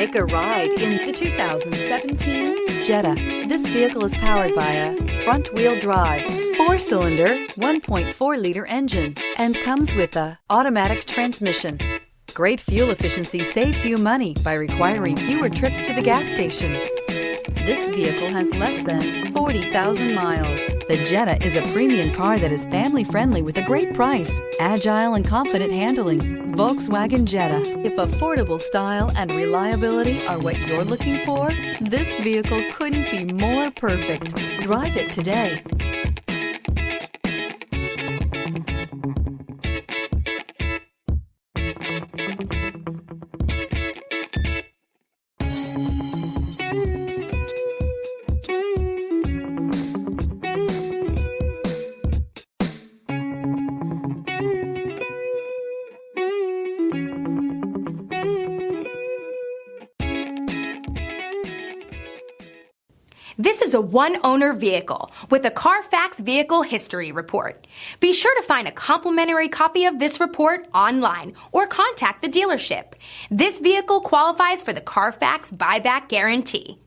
Take a ride in the 2017 Jetta. This vehicle is powered by a front-wheel drive, 4-cylinder, 1.4-liter engine, and comes with a automatic transmission. Great fuel efficiency saves you money by requiring fewer trips to the gas station. This vehicle has less than 40,000 miles. The Jetta is a premium car that is family-friendly with a great price, agile and confident handling. Volkswagen Jetta. If affordable style and reliability are what you're looking for, this vehicle couldn't be more perfect. Drive it today. This is a one-owner vehicle with a Carfax Vehicle History Report. Be sure to find a complimentary copy of this report online or contact the dealership. This vehicle qualifies for the Carfax Buyback Guarantee.